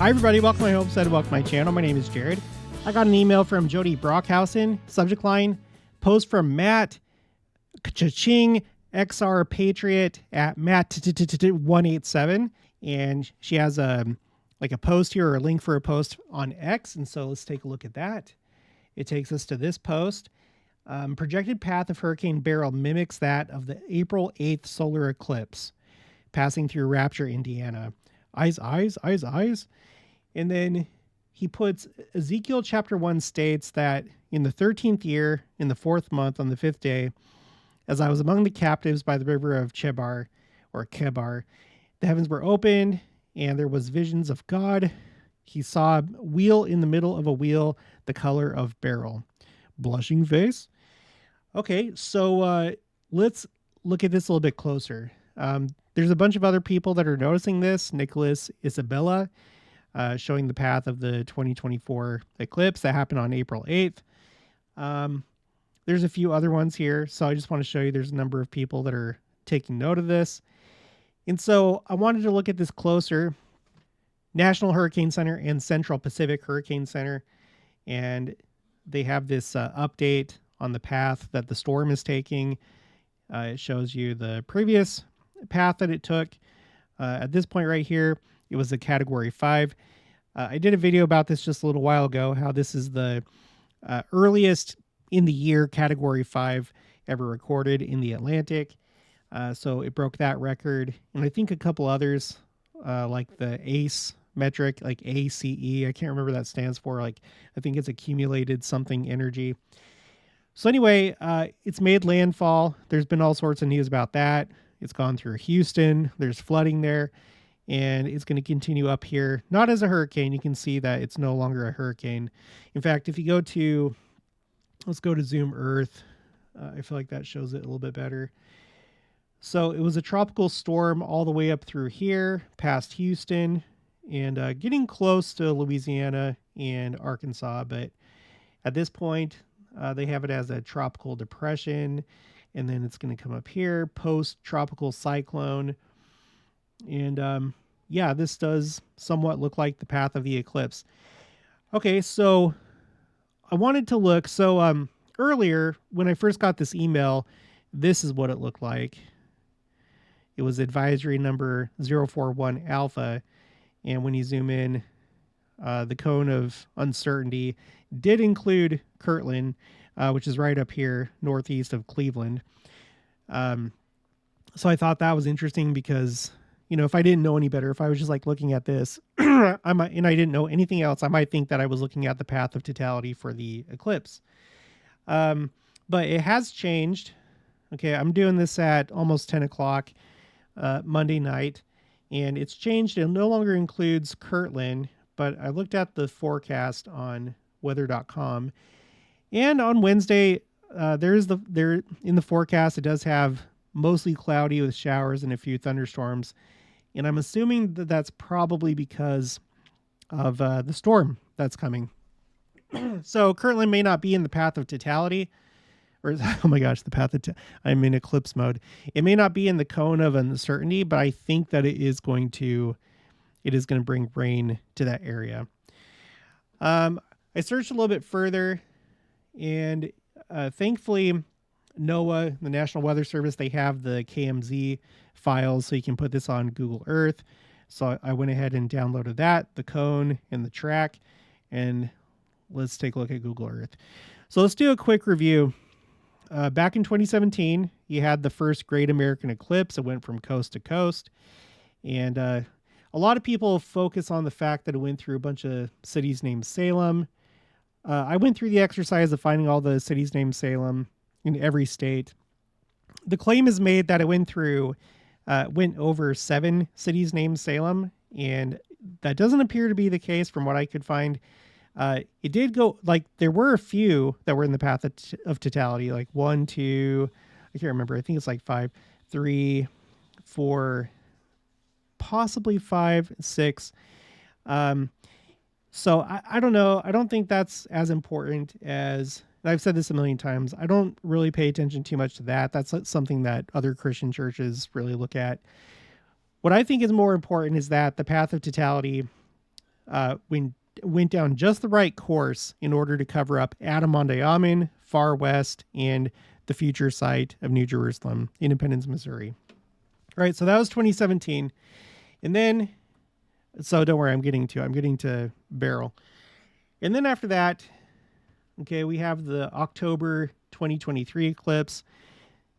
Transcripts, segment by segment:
Hi everybody, welcome to my homestead, welcome to my channel. My name is Jared. I got an email from Jody Brockhausen, subject line, post from Matt Cha-ching, XR Patriot at Matt187. And she has a post here, or a link for a post on X. And so let's take a look at that. It takes us to this post. Projected path of Hurricane Beryl mimics that of the April 8th solar eclipse passing through Rapture, Indiana. Eyes. And then he puts Ezekiel chapter 1 states that in the 13th year, in the 4th month, on the 5th day, as I was among the captives by the river of Chebar, or Kebar, the heavens were opened and there was visions of God. He saw a wheel in the middle of a wheel, the color of beryl. Blushing face. Okay, so let's look at this a little bit closer. There's a bunch of other people that are noticing this. Nicholas Isabella, showing the path of the 2024 eclipse that happened on April 8th. There's a few other ones here, so I just want to show you there's a number of people that are taking note of this. And so I wanted to look at this closer. National Hurricane Center and Central Pacific Hurricane Center, and they have this update on the path that the storm is taking. It shows you the previous path that it took. At this point right here, it was a Category 5. I did a video about this just a little while ago, how this is the earliest in the year Category 5 ever recorded in the Atlantic. So it broke that record. And I think a couple others, like the ACE metric, like ACE, I can't remember what that stands for. I think it's accumulated something energy. So anyway, it's made landfall. There's been all sorts of news about that. It's gone through Houston. There's flooding there, and it's going to continue up here. Not as a hurricane. You can see that it's no longer a hurricane. In fact, if you go to, let's go to Zoom Earth. I feel like that shows it a little bit better. So it was a tropical storm all the way up through here, past Houston, and getting close to Louisiana and Arkansas. But at this point, they have it as a tropical depression, and then it's going to come up here, post-tropical cyclone. And yeah, this does somewhat look like the path of the eclipse. Okay, so I wanted to look. So earlier, when I first got this email, this is what it looked like. It was advisory number 041 alpha. And when you zoom in, the cone of uncertainty did include Kirtland, which is right up here northeast of Cleveland. So I thought that was interesting because, you know, if I didn't know any better, if I was just like looking at this, and I didn't know anything else, I might think that I was looking at the path of totality for the eclipse. But it has changed. Okay, I'm doing this at almost 10 o'clock Monday night, and it's changed. It no longer includes Kirtland, but I looked at the forecast on weather.com, and on Wednesday, there in the forecast, it does have mostly cloudy with showers and a few thunderstorms. And I'm assuming that that's probably because of the storm that's coming. So Kirtland may not be in the path of totality, or oh my gosh, I'm in eclipse mode. It may not be in the cone of uncertainty, but I think that it is going to bring rain to that area. I searched a little bit further, and thankfully, NOAA, the National Weather Service, they have the KMZ files, so you can put this on Google Earth. So I went ahead and downloaded that, the cone and the track, and let's take a look at Google Earth. So let's do a quick review. Back in 2017, you had the first Great American Eclipse. It went from coast to coast, and a lot of people focus on the fact that it went through a bunch of cities named Salem. I went through the exercise of finding all the cities named Salem in every state. The claim is made that it went over 7 cities named Salem, and that doesn't appear to be the case from what I could find. It did go, there were a few that were in the path of totality, like 1, 2, I can't remember. I think it's 5, 3, 4, possibly 5, 6. So I don't know. I don't think that's as important as, and I've said this a million times, I don't really pay attention too much to that. That's something that other Christian churches really look at. What I think is more important is that the path of totality went down just the right course in order to cover up Adam-ondi-Ahman, Far West, and the future site of New Jerusalem, Independence, Missouri. All right, so that was 2017. And then, so don't worry, I'm getting to Beryl. And then after that, okay, we have the October 2023 eclipse.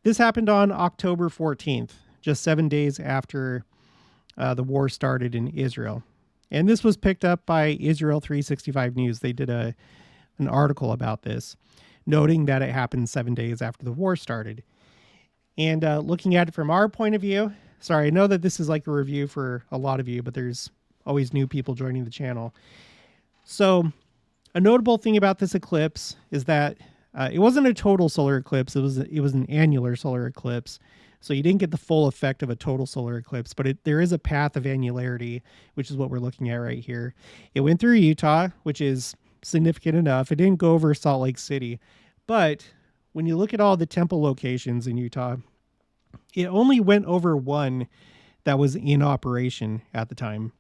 This happened on October 14th, just 7 days after the war started in Israel. And this was picked up by Israel 365 News. They did an article about this, noting that it happened 7 days after the war started. And looking at it from our point of view, sorry, I know that this is like a review for a lot of you, but there's always new people joining the channel. So a notable thing about this eclipse is that it wasn't a total solar eclipse. It was an annular solar eclipse. So you didn't get the full effect of a total solar eclipse, but there is a path of annularity, which is what we're looking at right here. It went through Utah, which is significant enough. It didn't go over Salt Lake City, but when you look at all the temple locations in Utah, it only went over one that was in operation at the time.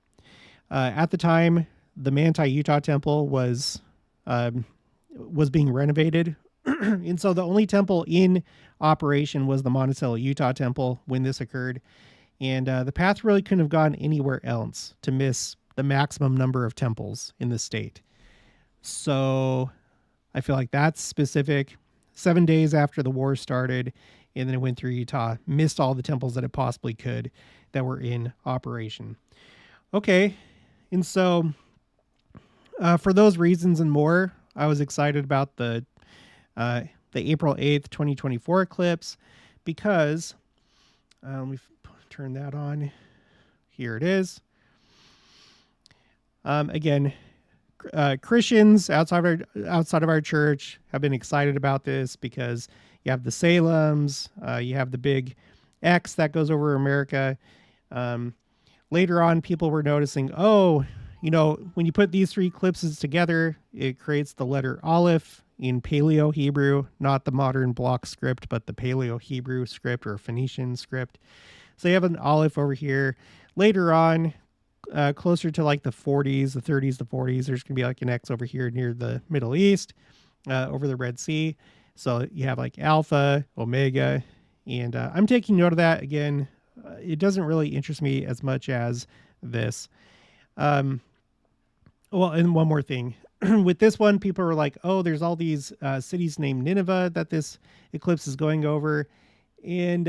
At the time, the Manti Utah temple was being renovated. And so the only temple in operation was the Monticello, Utah temple when this occurred. And the path really couldn't have gone anywhere else to miss the maximum number of temples in the state. So I feel like that's specific. 7 days after the war started, and then it went through Utah, missed all the temples that it possibly could that were in operation. Okay. And so for those reasons and more, I was excited about the April 8th, 2024 eclipse because let me turn that on. Here it is. Again, Christians outside of our church have been excited about this because you have the Salems, you have the big X that goes over America. Later on, people were noticing, when you put these three eclipses together, it creates the letter Aleph in Paleo Hebrew, not the modern block script, but the Paleo Hebrew script or Phoenician script. So you have an Aleph over here. Later on, closer to like the 40s, the 30s, the 40s, there's going to be like an X over here near the Middle East, over the Red Sea. So you have like Alpha, Omega, and I'm taking note of that. Again, it doesn't really interest me as much as this. And one more thing. With this one, people were like, oh, there's all these cities named Nineveh that this eclipse is going over. And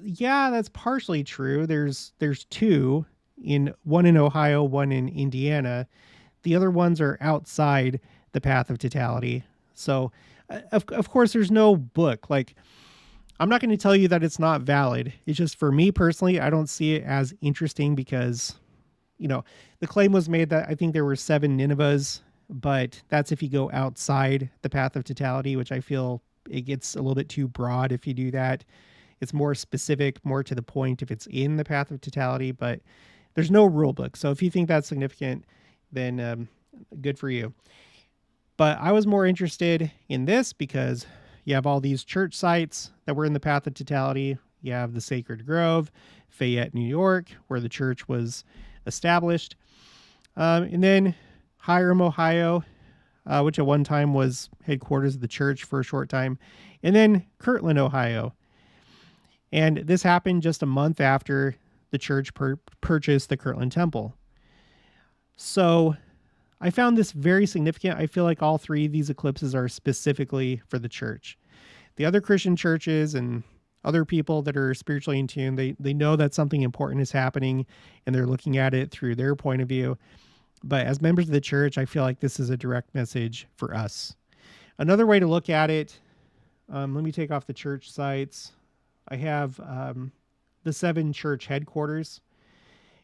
yeah, that's partially true. There's two, one in Ohio, one in Indiana. The other ones are outside the path of totality. So, of course, there's no book. Like, I'm not going to tell you that it's not valid. It's just for me personally, I don't see it as interesting because, the claim was made that I think there were 7 Ninevehs, but that's if you go outside the path of totality, which I feel it gets a little bit too broad if you do that. It's more specific, more to the point if it's in the path of totality, but there's no rule book. So if you think that's significant, then good for you. But I was more interested in this because you have all these church sites that were in the path of totality. You have the Sacred Grove, Fayette, New York, where the church was established. And then Hiram, Ohio, which at one time was headquarters of the church for a short time. And then Kirtland, Ohio. And this happened just a month after the church purchased the Kirtland Temple. So I found this very significant. I feel like all three of these eclipses are specifically for the church. The other Christian churches and other people that are spiritually in tune, they know that something important is happening and they're looking at it through their point of view. But as members of the church, I feel like this is a direct message for us. Another way to look at it, let me take off the church sites. I have the 7 church headquarters.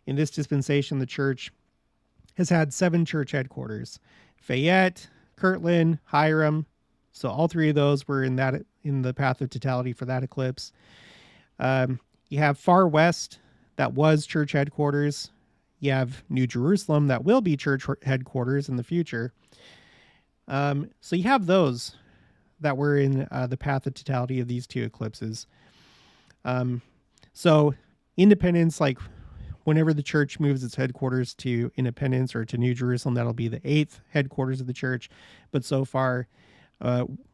In this dispensation, the church has had 7 church headquarters: Fayette, Kirtland, Hiram. So all 3 of those were in the path of totality for that eclipse. You have Far West, that was church headquarters. You have New Jerusalem, that will be church headquarters in the future. So you have those that were in the path of totality of these 2 eclipses. So Independence, like whenever the church moves its headquarters to Independence or to New Jerusalem, that'll be the 8th headquarters of the church. But so far,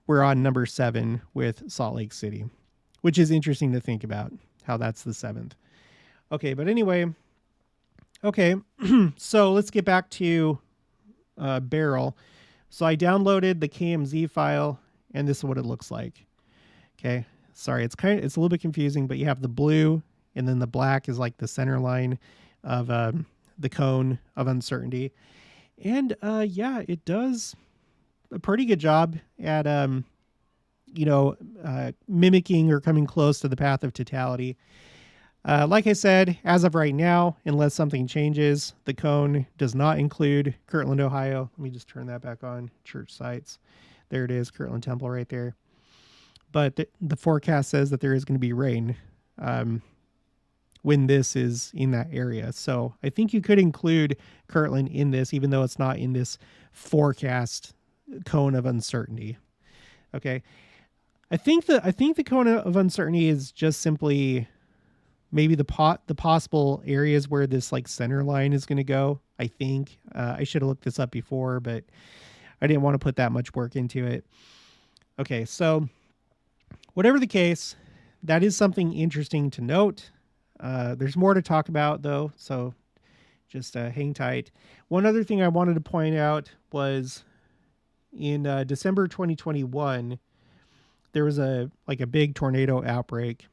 we're on number 7 with Salt Lake City, which is interesting to think about how that's the 7th. Okay, but anyway, okay, so let's get back to Beryl. So I downloaded the KMZ file, and this is what it looks like. Okay, sorry, it's a little bit confusing, but you have the blue, and then the black is like the center line of the cone of uncertainty. And yeah, it does a pretty good job at mimicking or coming close to the path of totality. Like I said, as of right now, unless something changes, the cone does not include Kirtland, Ohio. Let me just turn that back on. Church sites. There it is, Kirtland Temple right there. But the forecast says that there is going to be rain when this is in that area. So I think you could include Kirtland in this, even though it's not in this forecast cone of uncertainty. Okay. I think the cone of uncertainty is just simply maybe the possible areas where this like center line is going to go. I think I should have looked this up before, but I didn't want to put that much work into it. Okay, so whatever the case, that is something interesting to note. There's more to talk about though, so just hang tight. One other thing I wanted to point out was in December 2021, there was a big tornado outbreak.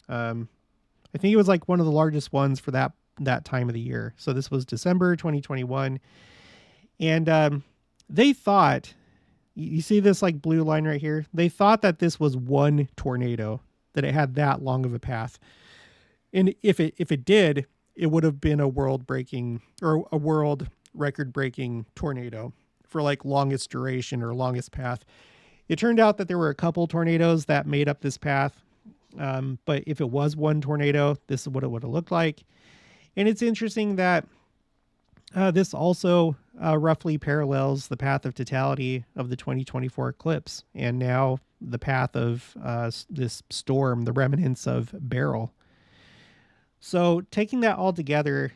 I think it was like one of the largest ones for that time of the year. So this was December 2021. And they thought, you see this like blue line right here? They thought that this was one tornado, that it had that long of a path. And if it did, it would have been a world record breaking tornado for like longest duration or longest path. It turned out that there were a couple tornadoes that made up this path. But if it was one tornado, this is what it would have looked like. And it's interesting that this also roughly parallels the path of totality of the 2024 eclipse, and now the path of this storm, the remnants of Beryl. So taking that all together,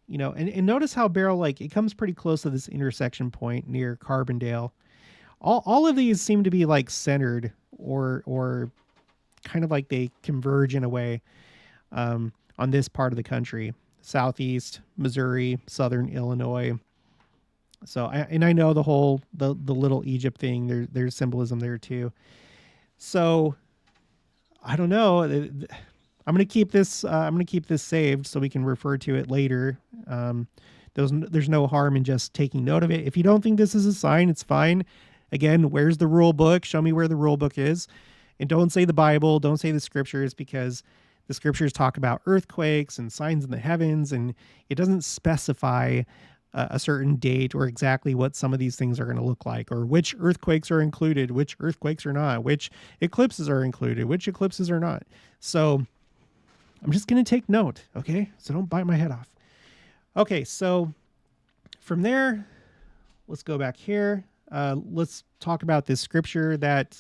and notice how Beryl, like, it comes pretty close to this intersection point near Carbondale. All of these seem to be like centered or kind of like they converge in a way on this part of the country: Southeast Missouri, Southern Illinois. So I know the whole the little Egypt thing. There's symbolism there too. So I don't know. I'm gonna keep this. I'm gonna keep this saved so we can refer to it later. There's no harm in just taking note of it. If you don't think this is a sign, it's fine. Again, where's the rule book? Show me where the rule book is. And don't say the Bible, don't say the scriptures, because the scriptures talk about earthquakes and signs in the heavens, and it doesn't specify a certain date or exactly what some of these things are going to look like, or which earthquakes are included, which earthquakes are not, which eclipses are included, which eclipses are not. So I'm just going to take note, okay? So don't bite my head off. Okay, so from there, let's go back here. Let's talk about this scripture that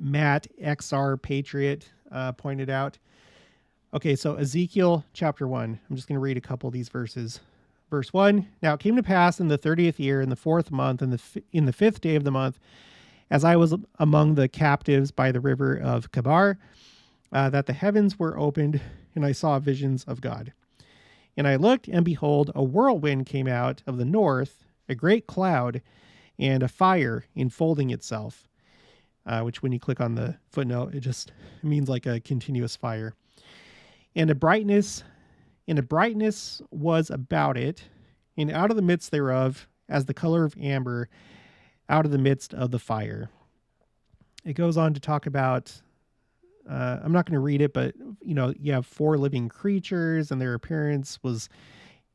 Matt XR Patriot pointed out. Okay, so Ezekiel chapter 1. I'm just going to read a couple of these verses. Verse 1, now it came to pass in the 30th year, in the 4th month, in the 5th day of the month, as I was among the captives by the river of Kabar, that the heavens were opened, and I saw visions of God. And I looked, and behold, a whirlwind came out of the north, a great cloud, and a fire enfolding itself. Which when you click on the footnote, it means like a continuous fire. And a brightness was about it, and out of the midst thereof, as the color of amber, out of the midst of the fire. It goes on to talk about, I'm not going to read it, but you have 4 living creatures, and their appearance was,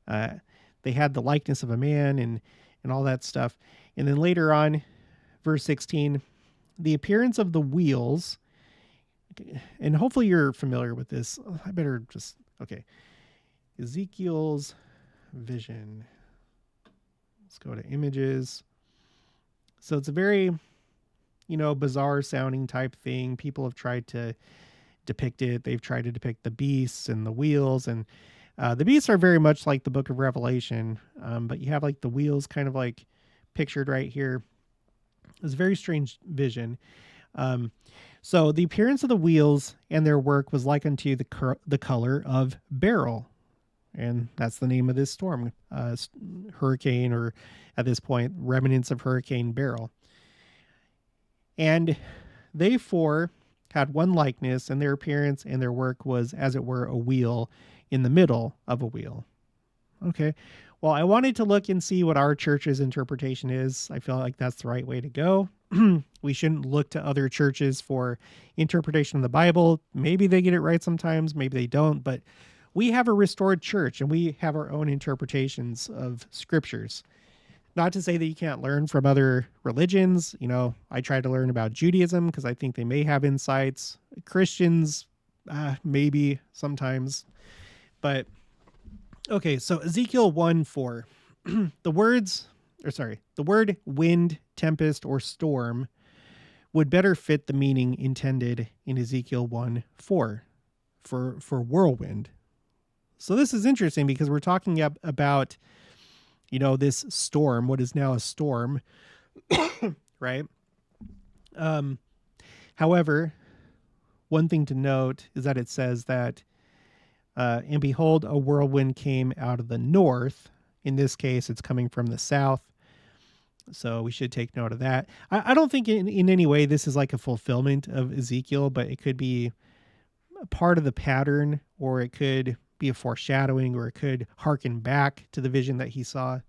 they had the likeness of a man and all that stuff. And then later on, verse 16, the appearance of the wheels, and hopefully you're familiar with this. I better just, okay. Ezekiel's vision. Let's go to images. So it's a very, bizarre sounding type thing. People have tried to depict it. They've tried to depict the beasts and the wheels, and the beasts are very much like the book of Revelation, but you have like the wheels kind of like pictured right here. It's a very strange vision. So the appearance of the wheels and their work was like unto the color of Beryl. And that's the name of this storm, hurricane, or at this point, remnants of Hurricane Beryl. And they four had one likeness, and their appearance and their work was, as it were, a wheel in the middle of a wheel. Okay. Well, I wanted to look and see what our church's interpretation is. I feel like that's the right way to go. We shouldn't look to other churches for interpretation of the Bible. Maybe they get it right sometimes, maybe they don't, but we have a restored church and we have our own interpretations of scriptures. Not to say that you can't learn from other religions. You know, I try to learn about Judaism because I think they may have insights. Christians, maybe sometimes. But, okay, so Ezekiel 1:4. The word wind, tempest, or storm would better fit the meaning intended in Ezekiel 1:4 for whirlwind. So this is interesting because we're talking about, you know, this storm, what is now a storm, right? However, one thing to note is that it says that, and behold, a whirlwind came out of the north. In this case, it's coming from the south. So we should take note of that. I don't think in any way this is like a fulfillment of Ezekiel, but it could be a part of the pattern, or it could be a foreshadowing, or it could harken back to the vision that he saw.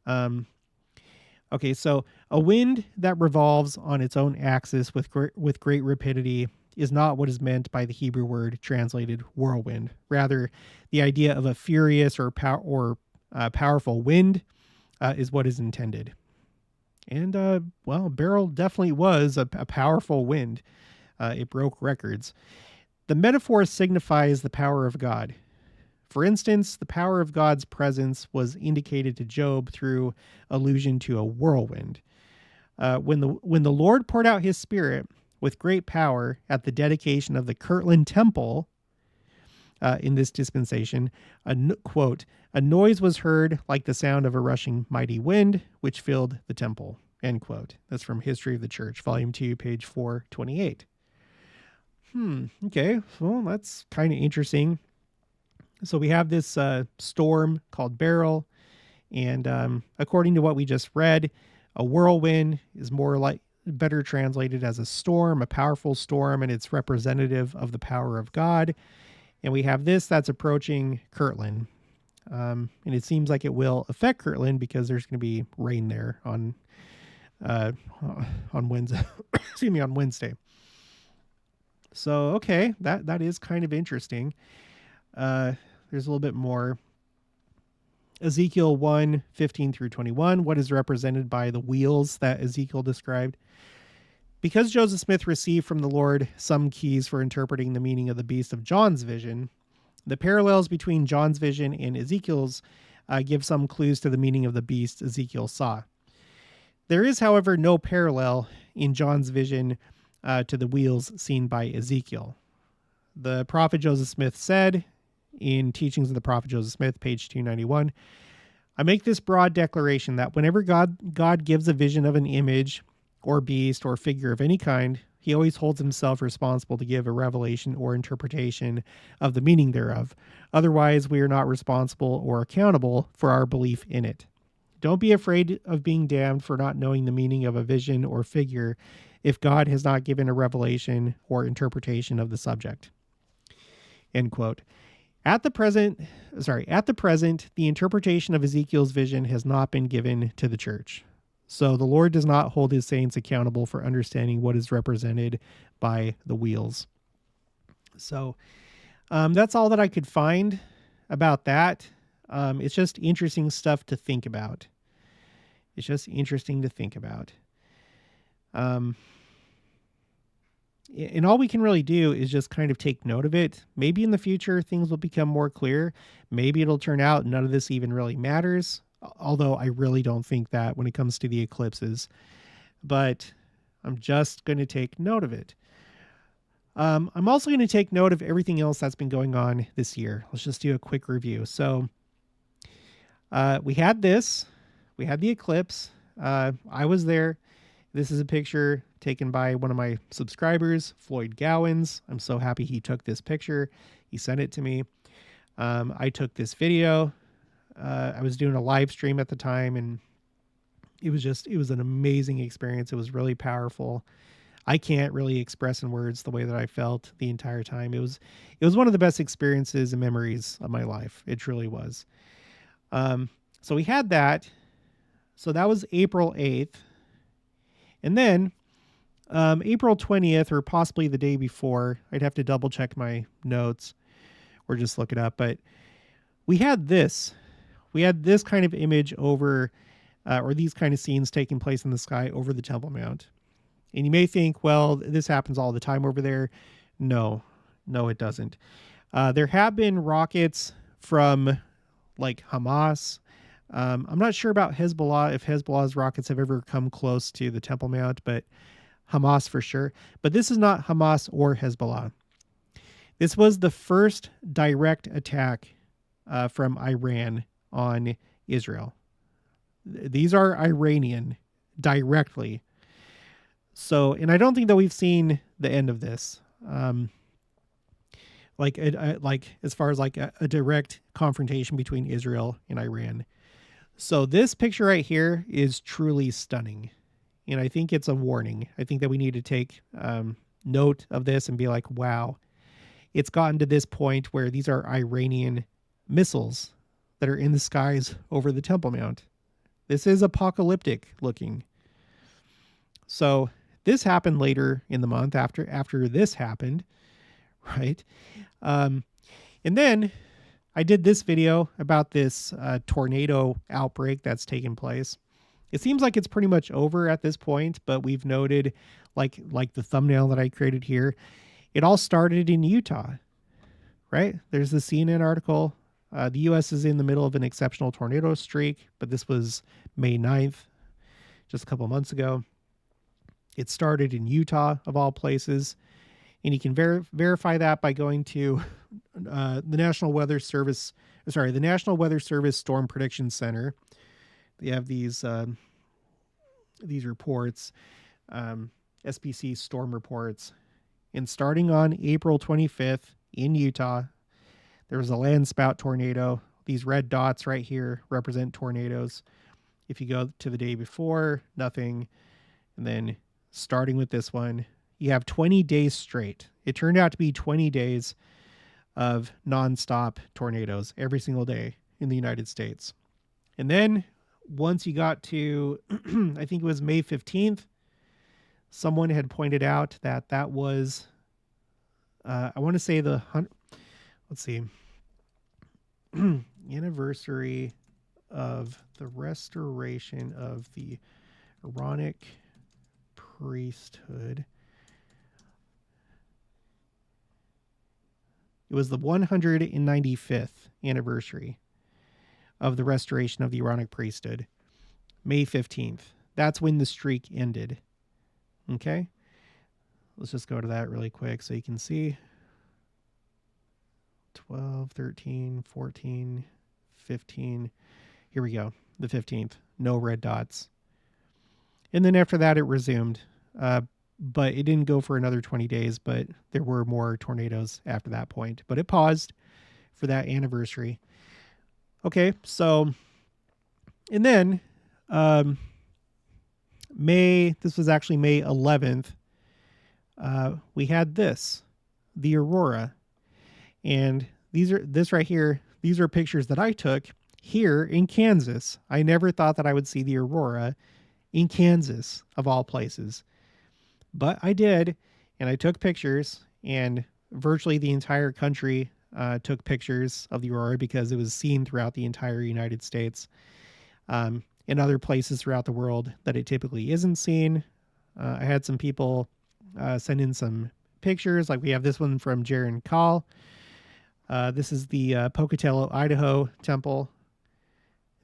Okay, so a wind that revolves on its own axis with great rapidity is not what is meant by the Hebrew word translated whirlwind. Rather, the idea of a furious or powerful wind is what is intended. And, well, Beryl definitely was a powerful wind. It broke records. The metaphor signifies the power of God. For instance, the power of God's presence was indicated to Job through allusion to a whirlwind. When the Lord poured out his spirit with great power at the dedication of the Kirtland temple in this dispensation, quote, a noise was heard like the sound of a rushing mighty wind, which filled the temple, end quote. That's from History of the Church, Volume 2, page 428. Okay, well, that's kind of interesting. So we have this storm called Beryl, and according to what we just read, a whirlwind is better translated as a storm, a powerful storm, and it's representative of the power of God. And we have this that's approaching Kirtland, and it seems like it will affect Kirtland because there's going to be rain there on Wednesday. Excuse me, on Wednesday. So, okay, that is kind of interesting. There's a little bit more. Ezekiel 1:15 through 21, what is represented by the wheels that Ezekiel described? Because Joseph Smith received from the Lord some keys for interpreting the meaning of the beast of John's vision, the parallels between John's vision and Ezekiel's give some clues to the meaning of the beast Ezekiel saw. There is, however, no parallel in John's vision to the wheels seen by Ezekiel. The prophet Joseph Smith said in Teachings of the Prophet Joseph Smith, page 291, I make this broad declaration that whenever God gives a vision of an image or beast or figure of any kind, he always holds himself responsible to give a revelation or interpretation of the meaning thereof. Otherwise, we are not responsible or accountable for our belief in it. Don't be afraid of being damned for not knowing the meaning of a vision or figure if God has not given a revelation or interpretation of the subject. End quote. At the present, the interpretation of Ezekiel's vision has not been given to the church. So the Lord does not hold his saints accountable for understanding what is represented by the wheels. So that's all that I could find about that. It's just interesting stuff to think about. And all we can really do is just kind of take note of it. Maybe in the future, things will become more clear. Maybe it'll turn out none of this even really matters. Although I really don't think that when it comes to the eclipses. But I'm just going to take note of it. I'm also going to take note of everything else that's been going on this year. Let's just do a quick review. So we had this. We had the eclipse. I was there. This is a picture taken by one of my subscribers, Floyd Gowans. I'm so happy he took this picture. He sent it to me. I took this video. I was doing a live stream at the time, and it was an amazing experience. It was really powerful. I can't really express in words the way that I felt the entire time. It was one of the best experiences and memories of my life. It truly was. So we had that. So that was April 8th. And then April 20th, or possibly the day before, I'd have to double check my notes or just look it up. But we had this. We had this kind of image over, or these kind of scenes taking place in the sky over the Temple Mount. And you may think, well, this happens all the time over there. No, it doesn't. There have been rockets from like Hamas. I'm not sure about Hezbollah, if Hezbollah's rockets have ever come close to the Temple Mount, but Hamas for sure. But this is not Hamas or Hezbollah. This was the first direct attack from Iran on Israel. These are Iranian directly. So, and I don't think that we've seen the end of this. Like as far as like a direct confrontation between Israel and Iran. So this picture right here is truly stunning. And I think it's a warning. I think that we need to take note of this and be like, wow, it's gotten to this point where these are Iranian missiles that are in the skies over the Temple Mount. This is apocalyptic looking. So this happened later in the month after this happened, right? And then I did this video about this tornado outbreak that's taken place. It seems like it's pretty much over at this point, but we've noted, like the thumbnail that I created here, it all started in Utah, right? There's the CNN article. The U.S. is in the middle of an exceptional tornado streak, but this was May 9th, just a couple months ago. It started in Utah, of all places. And you can verify that by going to the National Weather Service Storm Prediction Center. They have these reports, SPC storm reports. And starting on April 25th in Utah, there was a landspout tornado. These red dots right here represent tornadoes. If you go to the day before, nothing. And then starting with this one, you have 20 days straight. It turned out to be 20 days of nonstop tornadoes every single day in the United States. And then once you got to, I think it was May 15th, someone had pointed out that was, I want to say anniversary of the restoration of the Aaronic priesthood. It was the 195th anniversary of the restoration of the Aaronic priesthood, May 15th. That's when the streak ended. Okay? Let's just go to that really quick so you can see. 12, 13, 14, 15. Here we go. The 15th. No red dots. And then after that, it resumed. But it didn't go for another 20 days, but there were more tornadoes after that point. But it paused for that anniversary. Okay, so, and then this was actually May 11th, we had this, the Aurora. And this right here, these are pictures that I took here in Kansas. I never thought that I would see the Aurora in Kansas, of all places. But I did, and I took pictures, and virtually the entire country took pictures of the Aurora because it was seen throughout the entire United States. In other places throughout the world that it typically isn't seen. I had some people send in some pictures, like we have this one from Jaron Call. This is the Pocatello, Idaho temple.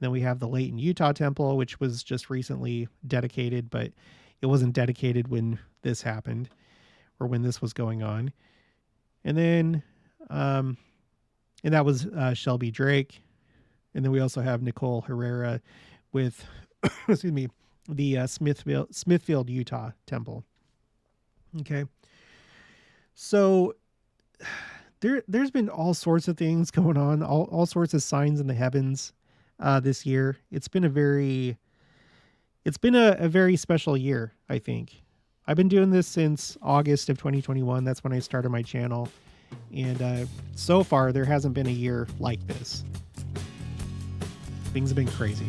And then we have the Layton, Utah temple, which was just recently dedicated, but it wasn't dedicated when this happened, or when this was going on. And then, and that was Shelby Drake. And then we also have Nicole Herrera with, excuse me, the Smithfield, Utah temple. Okay. So there's been all sorts of things going on, all sorts of signs in the heavens this year. It's been a very special year, I think. I've been doing this since August of 2021. That's when I started my channel. And so far, there hasn't been a year like this. Things have been crazy.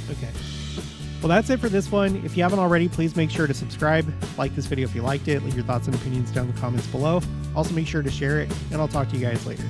Okay. Well, that's it for this one. If you haven't already, please make sure to subscribe, like this video if you liked it, leave your thoughts and opinions down in the comments below. Also, make sure to share it, and I'll talk to you guys later.